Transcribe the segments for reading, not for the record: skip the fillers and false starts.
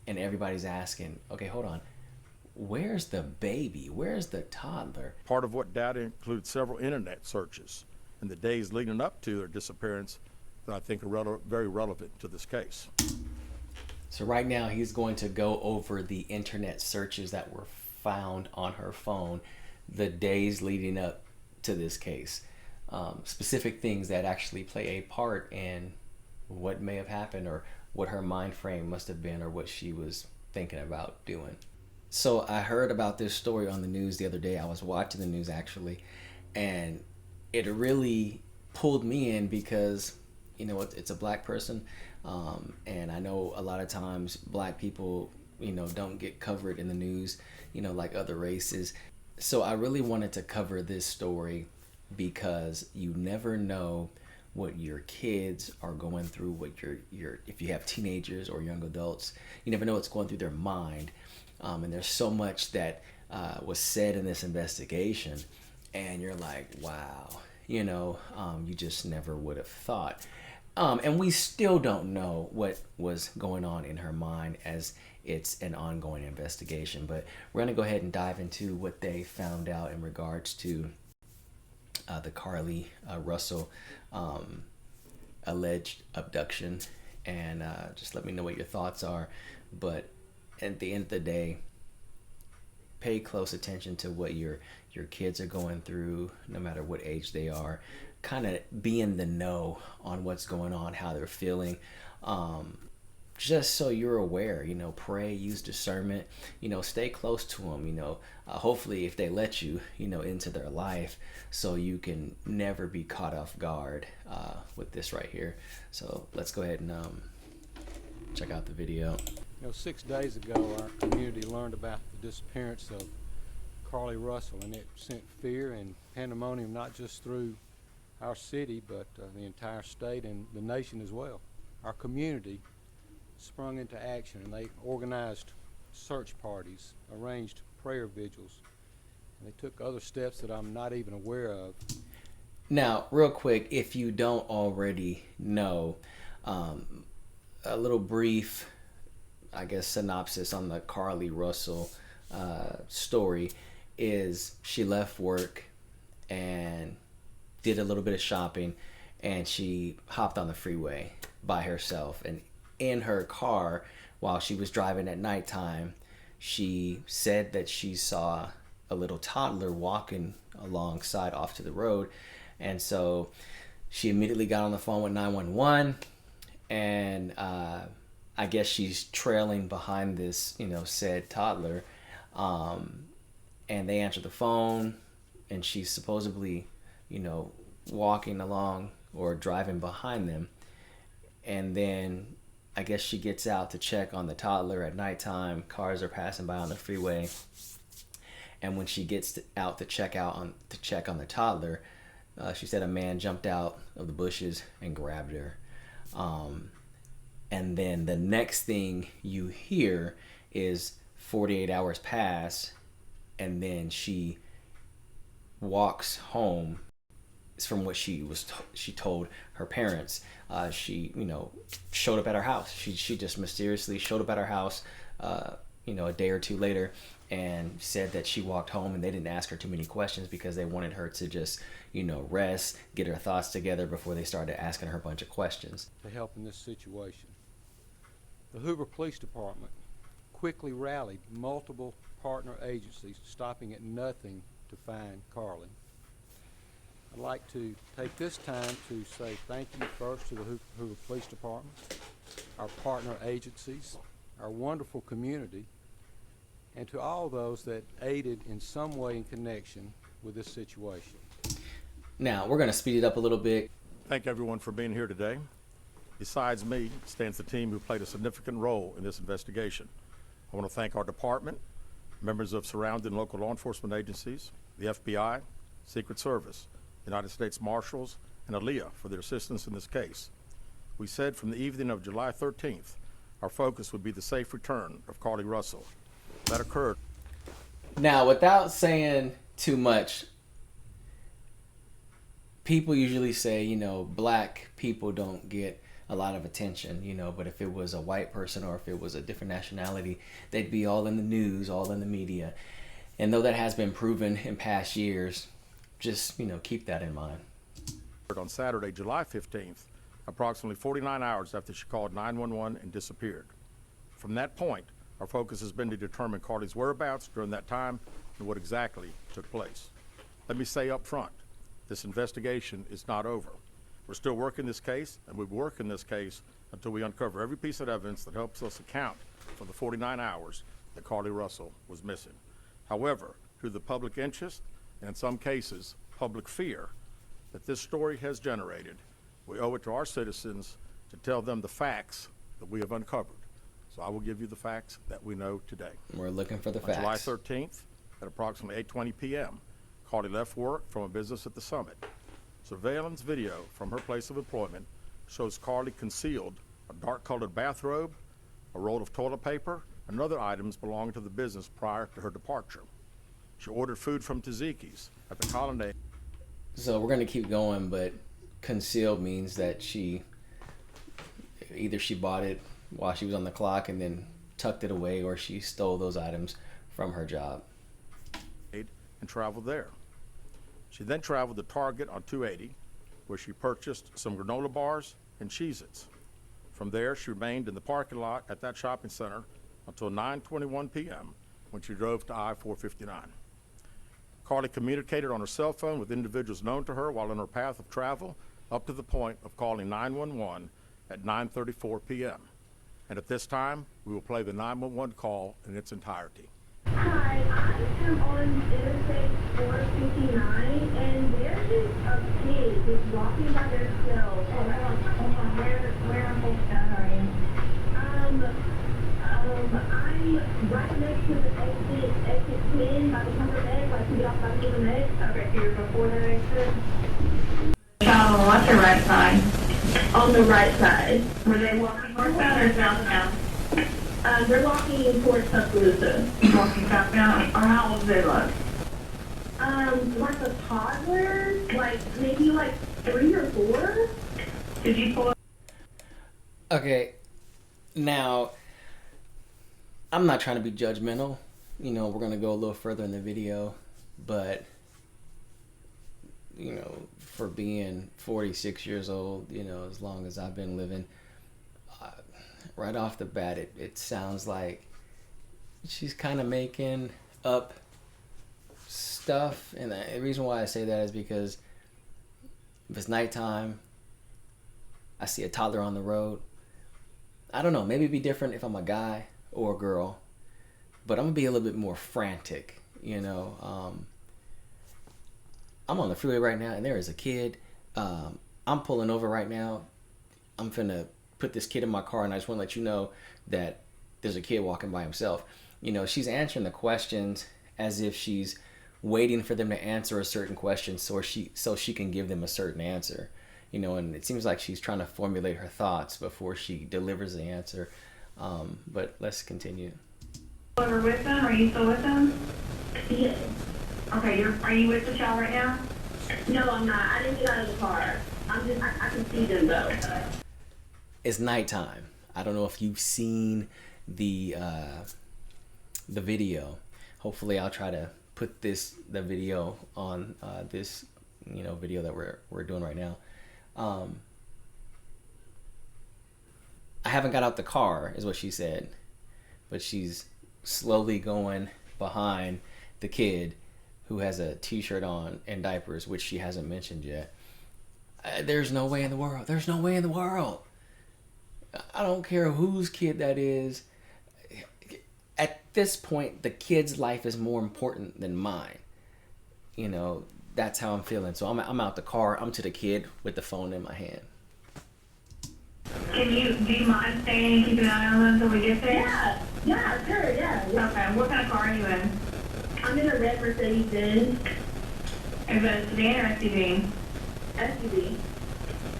and everybody's asking, okay, hold on, where's the baby? Where's the toddler? Part of what data includes several internet searches in the days leading up to their disappearance that I think are very relevant to this case. So right now he's going to go over the internet searches that were found on her phone the days leading up to this case. Specific things that actually play a part in what may have happened, or what her mind frame must have been, or what she was thinking about doing. So I heard about this story on the news the other day. I was watching the news actually, and it really pulled me in because, you know, it's a black person, and I know a lot of times black people, you know, don't get covered in the news, you know, like other races. So I really wanted to cover this story because you never know what your kids are going through, what your if you have teenagers or young adults, you never know what's going through their mind. And there's so much that was said in this investigation, and you're like, wow, you know, you just never would have thought. And we still don't know what was going on in her mind, as it's an ongoing investigation. But we're going to go ahead and dive into what they found out in regards to the Carlee Russell alleged abduction, and just let me know what your thoughts are. But at the end of the day, pay close attention to what your kids are going through, no matter what age they are. Kind of be in the know on what's going on, how they're feeling, just so you're aware. You know, pray, use discernment, you know, stay close to them, you know, hopefully if they let you, you know, into their life, so you can never be caught off guard with this right here. So let's go ahead and check out the video. You know, 6 days ago, our community learned about the disappearance of Carlee Russell, and it sent fear and pandemonium not just through our city, but the entire state and the nation as well. Our community sprung into action, and they organized search parties, arranged prayer vigils, and they took other steps that I'm not even aware of. Now, real quick, if you don't already know, a little brief, I guess, synopsis on the Carlee Russell story is she left work and did a little bit of shopping, and she hopped on the freeway by herself. And in her car, while she was driving at nighttime, she said that she saw a little toddler walking alongside off to the road. And so she immediately got on the phone with 911, and I guess she's trailing behind this, you know, said toddler, and they answer the phone, and she's supposedly, you know, walking along or driving behind them. And then I guess she gets out to check on the toddler at nighttime. Cars are passing by on the freeway, and when she gets out to check on the toddler, she said a man jumped out of the bushes and grabbed her. And then the next thing you hear is 48 hours pass, and then she walks home. It's from what she told her parents. She, you know, showed up at her house. She just mysteriously showed up at her house, you know, a day or two later, and said that she walked home, and they didn't ask her too many questions because they wanted her to just, you know, rest, get her thoughts together before they started asking her a bunch of questions. To help in this situation, the Hoover Police Department quickly rallied multiple partner agencies, stopping at nothing to find Carlee. I'd like to take this time to say thank you first to the Hoover Police Department, our partner agencies, our wonderful community, and to all those that aided in some way in connection with this situation. Now, we're going to speed it up a little bit. Thank everyone for being here today. Besides me stands the team who played a significant role in this investigation. I want to thank our department, members of surrounding local law enforcement agencies, the FBI, Secret Service, United States Marshals, and ALEA for their assistance in this case. We said from the evening of July 13th, our focus would be the safe return of Carlee Russell. That occurred. Now, without saying too much, people usually say, you know, black people don't get a lot of attention, you know, but if it was a white person or if it was a different nationality, they'd be all in the news, all in the media. And though that has been proven in past years, just, you know, keep that in mind. On Saturday, July 15th, approximately 49 hours after she called 911 and disappeared. From that point, our focus has been to determine Carlee's whereabouts during that time and what exactly took place. Let me say up front, this investigation is not over. We're still working this case, and we'll work in this case until we uncover every piece of evidence that helps us account for the 49 hours that Carlee Russell was missing. However, through the public interest, and in some cases, public fear, that this story has generated, we owe it to our citizens to tell them the facts that we have uncovered. So I will give you the facts that we know today. We're looking for the On facts. July 13th, at approximately 8:20 p.m., Carlee left work from a business at the Summit. Surveillance video from her place of employment shows Carlee concealed a dark-colored bathrobe, a roll of toilet paper, and other items belonging to the business prior to her departure. She ordered food from Tzatziki's at the Colonnade. So we're going to keep going, but concealed means that either she bought it while she was on the clock and then tucked it away, or she stole those items from her job. And traveled there. She then traveled to Target on 280, where she purchased some granola bars and Cheez-Its. From there, she remained in the parking lot at that shopping center until 9:21 p.m. when she drove to I-459. Carlee communicated on her cell phone with individuals known to her while on her path of travel, up to the point of calling 911 at 9:34 p.m. And at this time, we will play the 911 call in its entirety. Hi, I am on Interstate 459, and there is a kid just walking by themselves. Where am I'm right next to the exit 10 by the Hoover egg, like to get off by the Hoover egg. Okay, so you're before that exit? Child on what's the right side? On the right side. Were they walking northbound or southbound? They're walking towards Tuscaloosa. Walking southbound, or how old do they look? Like a toddler, like maybe like 3 or 4. Did you pull up? Okay, now, I'm not trying to be judgmental. You know, we're going to go a little further in the video, but, you know, for being 46 years old, you know, as long as I've been living, right off the bat, it sounds like she's kind of making up stuff. And the reason why I say that is because if it's nighttime, I see a toddler on the road. I don't know, maybe it'd be different if I'm a guy or a girl, but I'm gonna be a little bit more frantic, you know. I'm on the freeway right now and there is a kid. I'm pulling over right now. I'm finna put this kid in my car, and I just want to let you know that there's a kid walking by himself. You know, she's answering the questions as if she's waiting for them to answer a certain question so she can give them a certain answer. You know, and it seems like she's trying to formulate her thoughts before she delivers the answer. But let's continue. Over with them? Are you still with them? Yes. Okay, are you with the child right now? No, I'm not. I didn't get out of the car. I can see them though. It's nighttime. I don't know if you've seen the video. Hopefully I'll try to put the video on this, you know, video that we're doing right now. I haven't got out the car, is what she said, but she's slowly going behind the kid who has a t-shirt on and diapers, which she hasn't mentioned yet. There's no way in the world. There's no way in the world. I don't care whose kid that is. At this point, the kid's life is more important than mine. You know, that's how I'm feeling. So I'm out the car. I'm to the kid with the phone in my hand. Do you mind staying and keeping an eye on them until we get there? Yeah, sure, yeah. Okay, what kind of car are you in? I'm in a red Mercedes-Benz. Is it a sedan or SUV? SUV.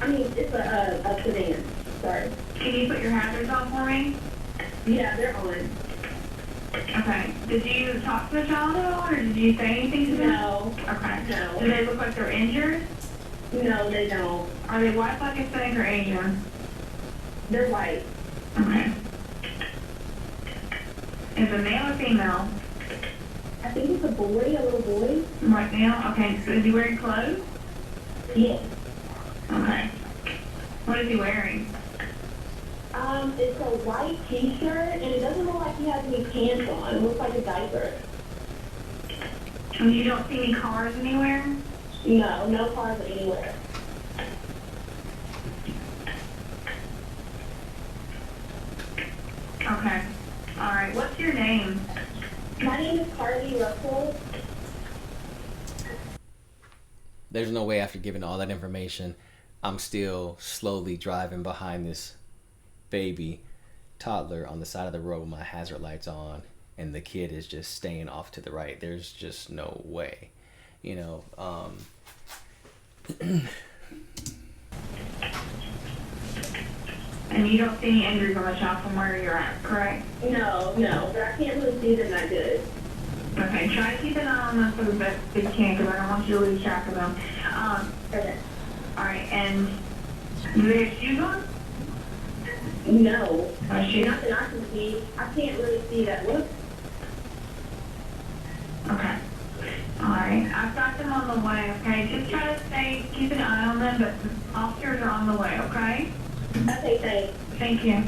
I mean, it's a sedan. Sorry. Can you put your hazards on for me? Yeah, they're on. Okay. Did you talk to the child at all, or did you say anything to them? No. Okay. No. Do they look like they're injured? No, they don't. Are they white, black, Hispanic, or Asian? They're white. Okay. Is it male or female? I think it's a boy, a little boy. Right now? Okay, so is he wearing clothes? Yes. Okay. What is he wearing? It's a white t-shirt, and it doesn't look like he has any pants on. It looks like a diaper. And you don't see any cars anywhere? No, no cars anywhere. Okay. All right. What's your name? My name is Carlee Russell. There's no way after giving all that information, I'm still slowly driving behind this baby toddler on the side of the road with my hazard lights on, and the kid is just staying off to the right. There's just no way, you know. And you don't see any injuries on the child from where you're at, correct? No, but I can't really see them that good. Okay. Try to keep an eye on them for the best that you can, because I don't want you to lose track of them. Okay. All right. And do they have shoes on? No. Shoes? Nothing I can see. I can't really see that. Look. Okay. All right. I've got them on the way, okay? Just try to keep an eye on them, but the officers are on the way, okay? Okay, thanks. Thank you.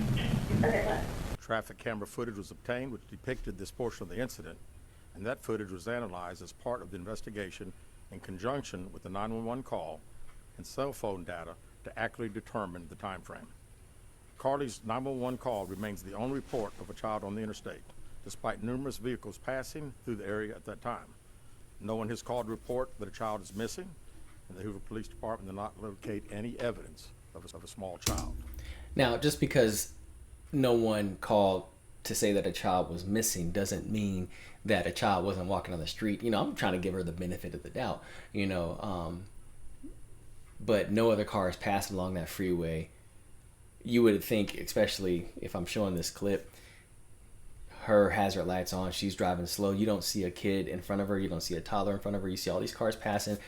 Okay, bye. Traffic camera footage was obtained which depicted this portion of the incident, and that footage was analyzed as part of the investigation in conjunction with the 911 call and cell phone data to accurately determine the time frame. Carlee's 911 call remains the only report of a child on the interstate, despite numerous vehicles passing through the area at that time. No one has called to report that a child is missing, and the Hoover Police Department did not locate any evidence of a small child. Now, just because no one called to say that a child was missing doesn't mean that a child wasn't walking on the street. You know, I'm trying to give her the benefit of the doubt, you know, but no other cars passing along that freeway. You would think, especially if I'm showing this clip, her hazard lights on, she's driving slow. You don't see a kid in front of her. You don't see a toddler in front of her. You see all these cars passing.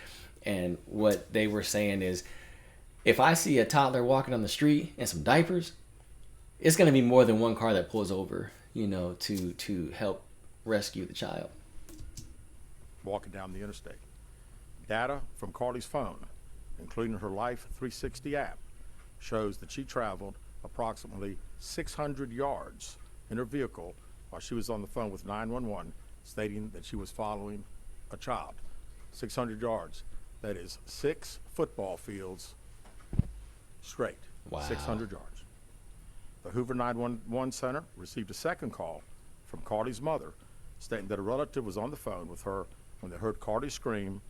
And what they were saying is, if I see a toddler walking on the street in some diapers, it's going to be more than one car that pulls over, you know, to help rescue the child. Walking down the interstate. Data from Carlee's phone, including her Life 360 app, shows that she traveled approximately 600 yards in her vehicle while she was on the phone with 911, stating that she was following a child. 600 yards. That is 6 football fields straight. Wow. 600 yards. The Hoover 911 Center received a second call from Carlee's mother, stating that a relative was on the phone with her when they heard Carlee scream,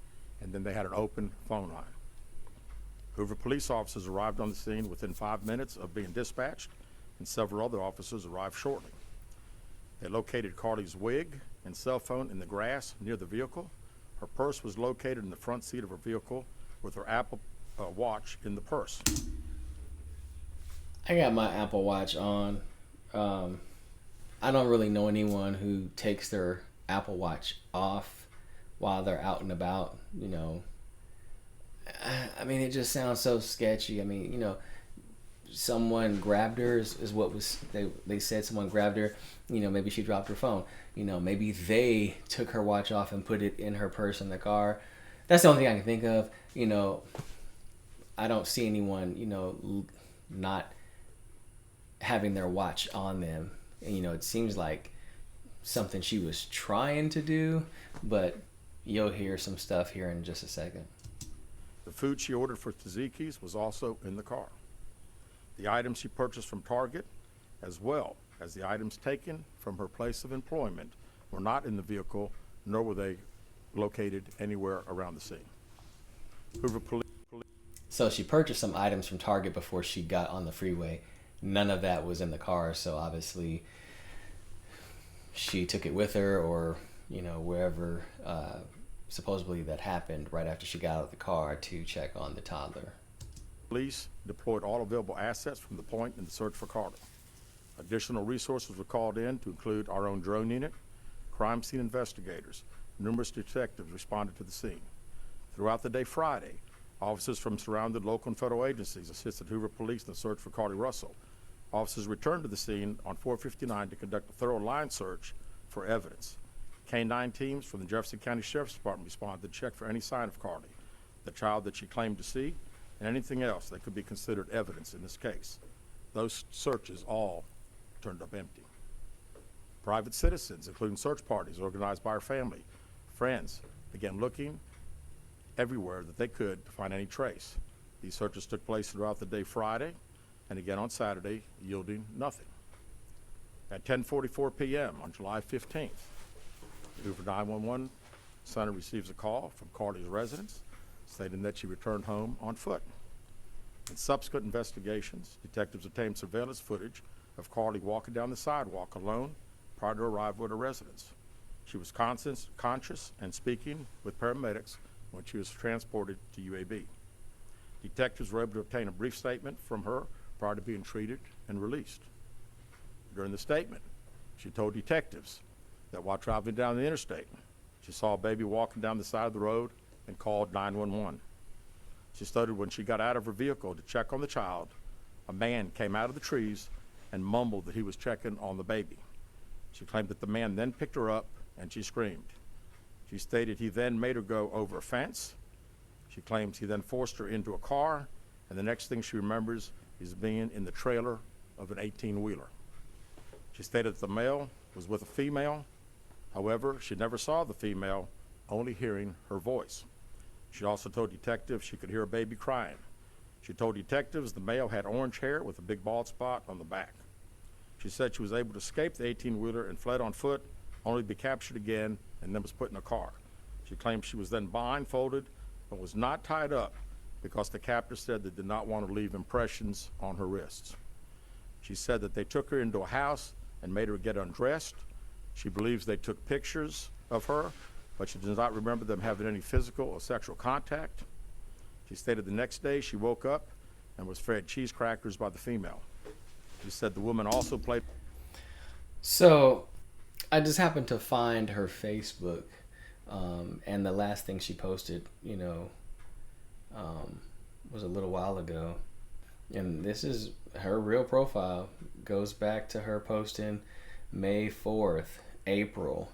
and then they had an open phone line. Hoover police officers arrived on the scene within 5 minutes of being dispatched, and several other officers arrived shortly. They located Carlee's wig and cell phone in the grass near the vehicle. Her purse was located in the front seat of her vehicle with her Apple Watch in the purse. I got my Apple Watch on. I don't really know anyone who takes their Apple Watch off while they're out and about, you know. I mean, it just sounds so sketchy. I mean, you know, someone grabbed her is what was they said someone grabbed her, you know, maybe she dropped her phone, you know, maybe they took her watch off and put it in her purse in the car. That's the only thing I can think of. You know, I don't see anyone, you know, not having their watch on them. And, you know, it seems like something she was trying to do, but you'll hear some stuff here in just a second. The food she ordered for Tzatziki's was also in the car. The items she purchased from Target, as well as the items taken from her place of employment, were not in the vehicle, nor were they located anywhere around the scene. Hoover Police. So she purchased some items from Target before she got on the freeway. None of that was in the car, so obviously she took it with her, or, you know, wherever supposedly that happened right after she got out of the car to check on the toddler. Police deployed all available assets from the point in the search for Carlee. Additional resources were called in to include our own drone unit, crime scene investigators. Numerous detectives responded to the scene. Throughout the day Friday, officers from surrounding local and federal agencies assisted Hoover Police in the search for Carlee Russell. Officers returned to the scene on 4:59 to conduct a thorough line search for evidence. K-9 teams from the Jefferson County Sheriff's Department responded to check for any sign of Carlee, the child that she claimed to see, and anything else that could be considered evidence in this case. Those searches all turned up empty. Private citizens, including search parties organized by her family, friends, began looking everywhere that they could to find any trace. These searches took place throughout the day Friday and again on Saturday, yielding nothing. At 10:44 p.m. on July 15th, the Hoover 911 center receives a call from Carlee's residence stating that she returned home on foot. In subsequent investigations, detectives obtained surveillance footage of Carlee walking down the sidewalk alone prior to arrival at her residence. She was conscious and speaking with paramedics when she was transported to UAB. Detectives were able to obtain a brief statement from her prior to being treated and released. During the statement, she told detectives that while traveling down the interstate, she saw a baby walking down the side of the road and called 911. She stated when she got out of her vehicle to check on the child, a man came out of the trees and mumbled that he was checking on the baby. She claimed that the man then picked her up and she screamed. She stated he then made her go over a fence. She claims he then forced her into a car, and the next thing she remembers is being in the trailer of an 18-wheeler. She stated that the male was with a female. However, she never saw the female, only hearing her voice. She also told detectives she could hear a baby crying. She told detectives the male had orange hair with a big bald spot on the back. She said she was able to escape the 18-wheeler and fled on foot, only to be captured again and then was put in a car. She claimed she was then blindfolded but was not tied up because the captor said they did not want to leave impressions on her wrists. She said that they took her into a house and made her get undressed. She believes they took pictures of her, but she does not remember them having any physical or sexual contact. She stated the next day she woke up and was fed cheese crackers by the female. She said the woman also played. So I just happened to find her Facebook, and the last thing she posted, was a little while ago. And this is her real profile. Goes back to her posting May 4th, April,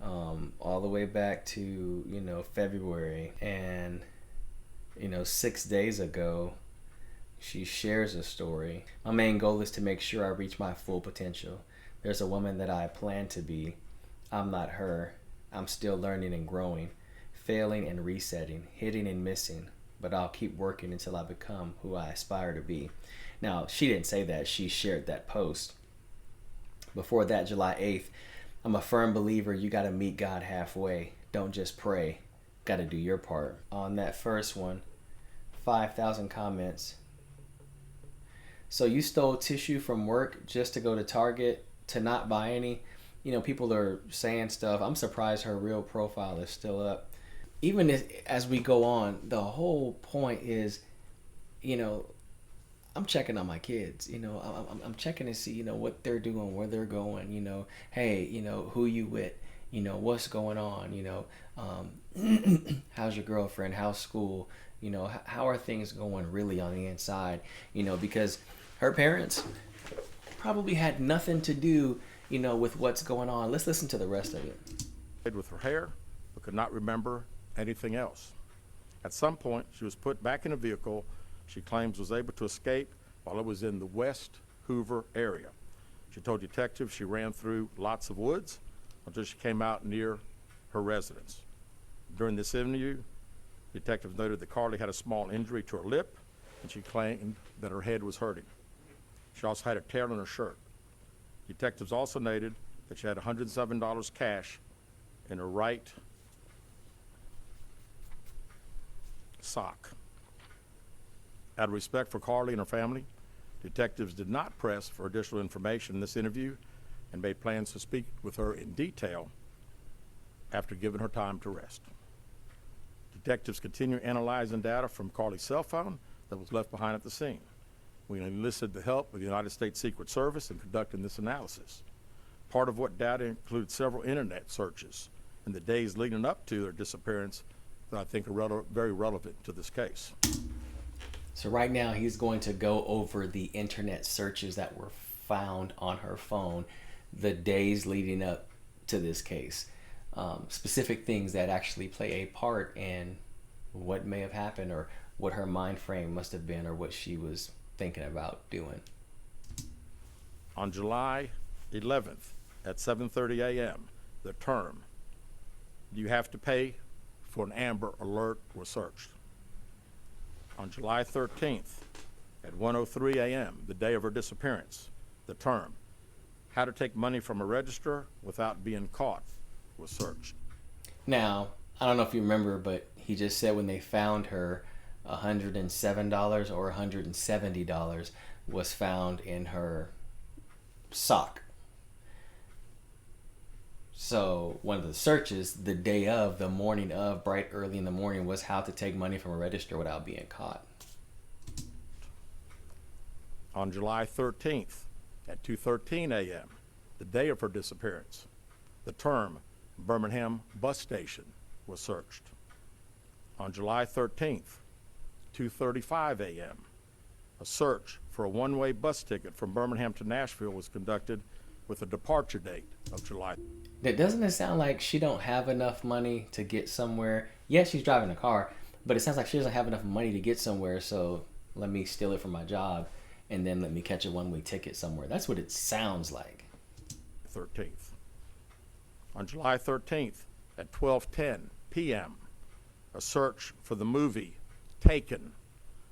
all the way back to, February. And, 6 days ago, she shares a story. My main goal is to make sure I reach my full potential. There's a woman that I plan to be. I'm not her. I'm still learning and growing, failing and resetting, hitting and missing, but I'll keep working until I become who I aspire to be. Now, she didn't say that. She shared that post. Before that, July 8th, I'm a firm believer you got to meet God halfway. Don't just pray. Got to do your part. On that first one, 5,000 comments. So you stole tissue from work just to go to Target to not buy any? People are saying stuff. I'm surprised her real profile is still up. Even as we go on, the whole point is, I'm checking on my kids. I'm checking to see, what they're doing, where they're going. Hey, who you with? What's going on? How's your girlfriend? How's school? How are things going really on the inside? Because her parents probably had nothing to do, with what's going on. Let's listen to the rest of it. With her hair, but could not remember anything else. At some point, she was put back in a vehicle she claims was able to escape while it was in the West Hoover area. She told detectives she ran through lots of woods until she came out near her residence. During this interview, detectives noted that Carlee had a small injury to her lip, and she claimed that her head was hurting. She also had a tear in her shirt. Detectives also noted that she had $107 cash in her right sock. Out of respect for Carlee and her family, detectives did not press for additional information in this interview and made plans to speak with her in detail after giving her time to rest. Detectives continue analyzing data from Carlee's cell phone that was left behind at the scene. We enlisted the help of the United States Secret Service in conducting this analysis. Part of what data included several internet searches in the days leading up to their disappearance that I think are very relevant to this case. So right now he's going to go over the internet searches that were found on her phone the days leading up to this case. Specific things that actually play a part in what may have happened, or what her mind frame must have been, or what she was thinking about doing. On July 11th at 7:30 a.m., the term, "You have to pay for an Amber Alert," was searched. On July 13th at 1:03 a.m., the day of her disappearance, the term, "How to take money from a register without being caught," was searched. Now, I don't know if you remember, but he just said when they found her, $107 or $170 was found in her sock. So one of the searches the day of, the morning of, bright early in the morning, was how to take money from a register without being caught. On July 13th at 2:13 a.m., the day of her disappearance, the term Birmingham bus station was searched. On July 13th, 2:35 a.m., a search for a one-way bus ticket from Birmingham to Nashville was conducted with a departure date of July. Doesn't it sound like she don't have enough money to get somewhere? Yes, she's driving a car, but it sounds like she doesn't have enough money to get somewhere, so let me steal it from my job and then let me catch a one-way ticket somewhere. That's what it sounds like. 13th. On July 13th at 12:10 p.m., a search for the movie Taken,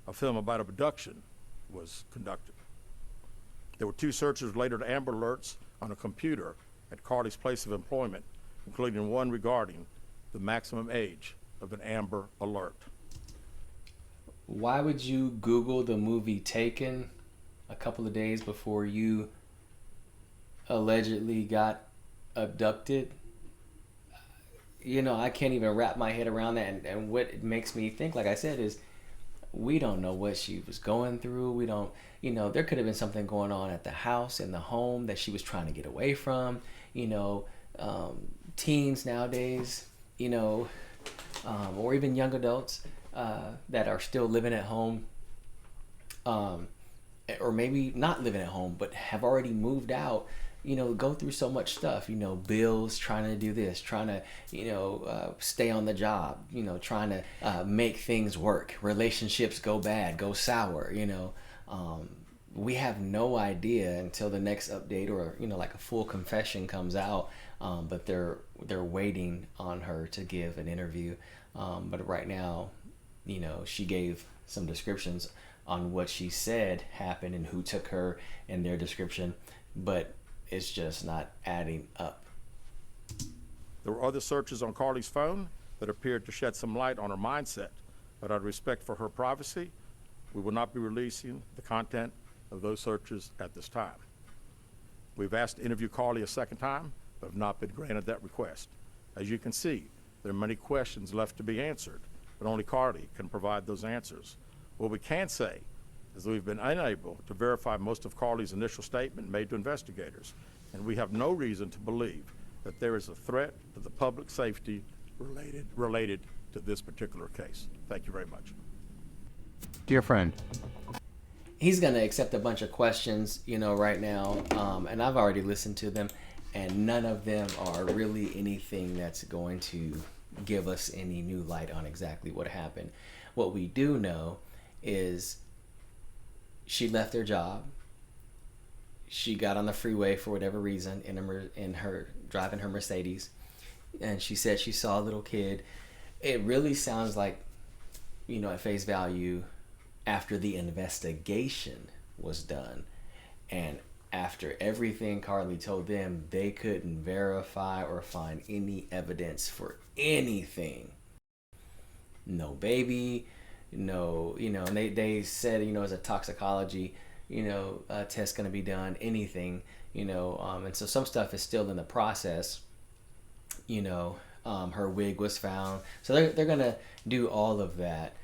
a film about abduction, was conducted. There were 2 searches related to Amber Alerts on a computer at Carlee's place of employment, including one regarding the maximum age of an Amber Alert. Why would you Google the movie Taken a couple of days before you allegedly got abducted? You know, I can't even wrap my head around that. And what it makes me think, like I said, is we don't know what she was going through. We don't, you know, there could have been something going on at the house, in the home, that she was trying to get away from. You know, teens nowadays, you know, or even young adults that are still living at home, or maybe not living at home, but have already moved out, you know, go through so much stuff, you know, bills, trying to do this, trying to, you know, stay on the job, you know, trying to make things work. Relationships go bad, go sour, you know. We have no idea until the next update, or, you know, like a full confession comes out, but they're waiting on her to give an interview. But right now, you know, she gave some descriptions on what she said happened and who took her and their description, but it's just not adding up. There were other searches on Carlee's phone that appeared to shed some light on her mindset, but out of respect for her privacy, we will not be releasing the content of those searches at this time. We've asked to interview Carlee a second time, but have not been granted that request. As you can see, there are many questions left to be answered, but only Carlee can provide those answers. What we can say is that we've been unable to verify most of Carlee's initial statement made to investigators, and we have no reason to believe that there is a threat to the public safety related to this particular case. Thank you very much. Dear friend, He's going to accept a bunch of questions, you know, right now, and I've already listened to them, and none of them are really anything that's going to give us any new light on exactly what happened. What we do know is she left her job. She got on the freeway for whatever reason in her driving her Mercedes, and she said she saw a little kid. It really sounds like, you know, at face value, after the investigation was done and after everything Carlee told them, they couldn't verify or find any evidence for anything. No baby, no, you know, and they said, you know, as a toxicology, you know, test going to be done, anything, you know, and so some stuff is still in the process, you know. Her wig was found, so they're going to do all of that.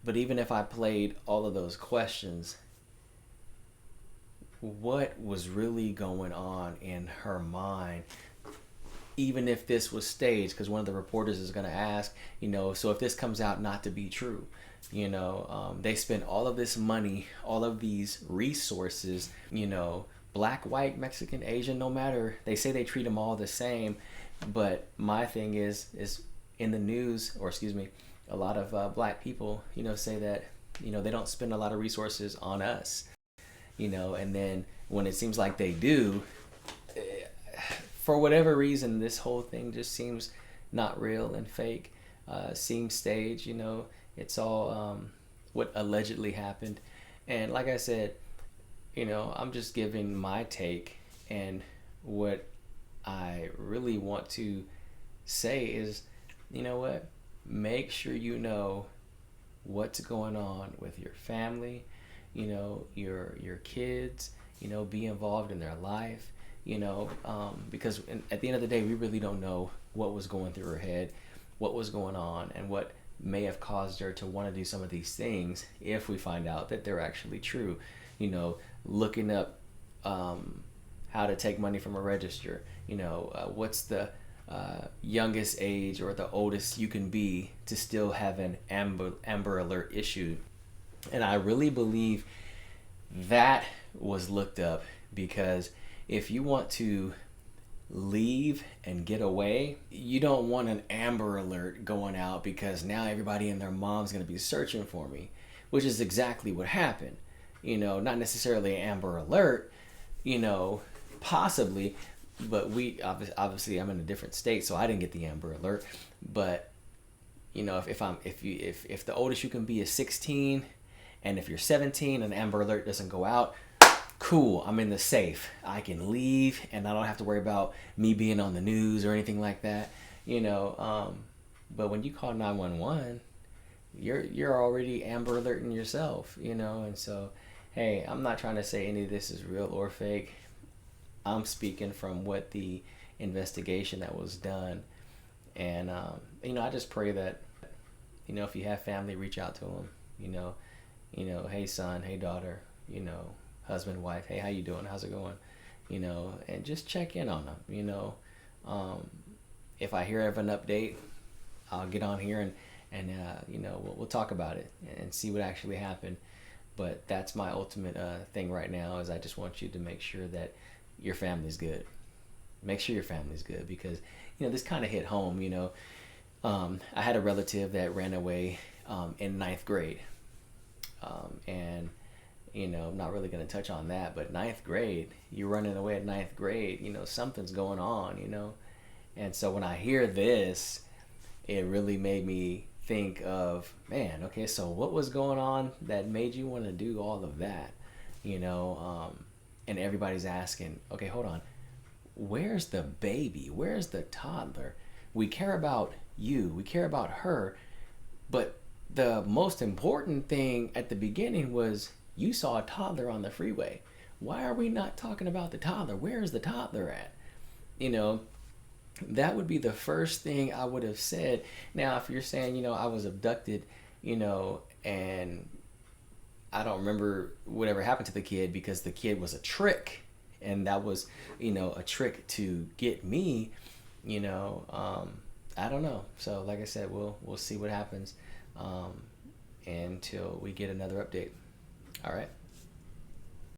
But even if I played all of those questions, what was really going on in her mind even if this was staged, because one of the reporters is going to ask, so if this comes out not to be true, they spend all of this money, all of these resources, black, white, Mexican, Asian, no matter, they say they treat them all the same. But my thing is in the news, or excuse me, a lot of black people, say that, they don't spend a lot of resources on us, and then when it seems like they do, for whatever reason, this whole thing just seems not real and fake, seems staged, it's all what allegedly happened. And like I said, I'm just giving my take, and what I really want to say is, what? Make sure you know what's going on with your family, your kids, be involved in their life, because at the end of the day, we really don't know what was going through her head, what was going on, and what may have caused her to want to do some of these things if we find out that they're actually true. Looking up how to take money from a register, what's the youngest age or the oldest you can be to still have an Amber Alert issued. And I really believe that was looked up, because if you want to leave and get away, you don't want an Amber Alert going out, because now everybody and their mom's going to be searching for me, which is exactly what happened. Not necessarily an Amber Alert, possibly, but we obviously I'm in a different state, so I didn't get the Amber Alert. But if the oldest you can be is 16, and if you're 17 and the Amber Alert doesn't go out, cool, I'm in the safe. I can leave, and I don't have to worry about me being on the news or anything like that. But when you call 911, you're already Amber Alerting yourself. And so, hey, I'm not trying to say any of this is real or fake. I'm speaking from what the investigation that was done. And, I just pray that, if you have family, reach out to them, hey son, hey daughter, husband, wife, hey, how you doing? How's it going? And just check in on them, if I hear of an update, I'll get on here and we'll talk about it and see what actually happened. But that's my ultimate thing right now, is I just want you to make sure that your family's good. Make sure your family's good, because this kind of hit home. I had a relative that ran away in 9th grade, and I'm not really going to touch on that, but 9th grade, you're running away at 9th grade, something's going on, and so when I hear this, it really made me think of, man, okay, so what was going on that made you want to do all of that, and everybody's asking, okay, hold on, where's the baby? Where's the toddler? We care about you, we care about her, but the most important thing at the beginning was you saw a toddler on the freeway. Why are we not talking about the toddler? Where is the toddler at? That would be the first thing I would have said. Now, if you're saying, I was abducted, and I don't remember whatever happened to the kid, because the kid was a trick, and that was, a trick to get me, I don't know. So like I said, we'll see what happens until we get another update. All right.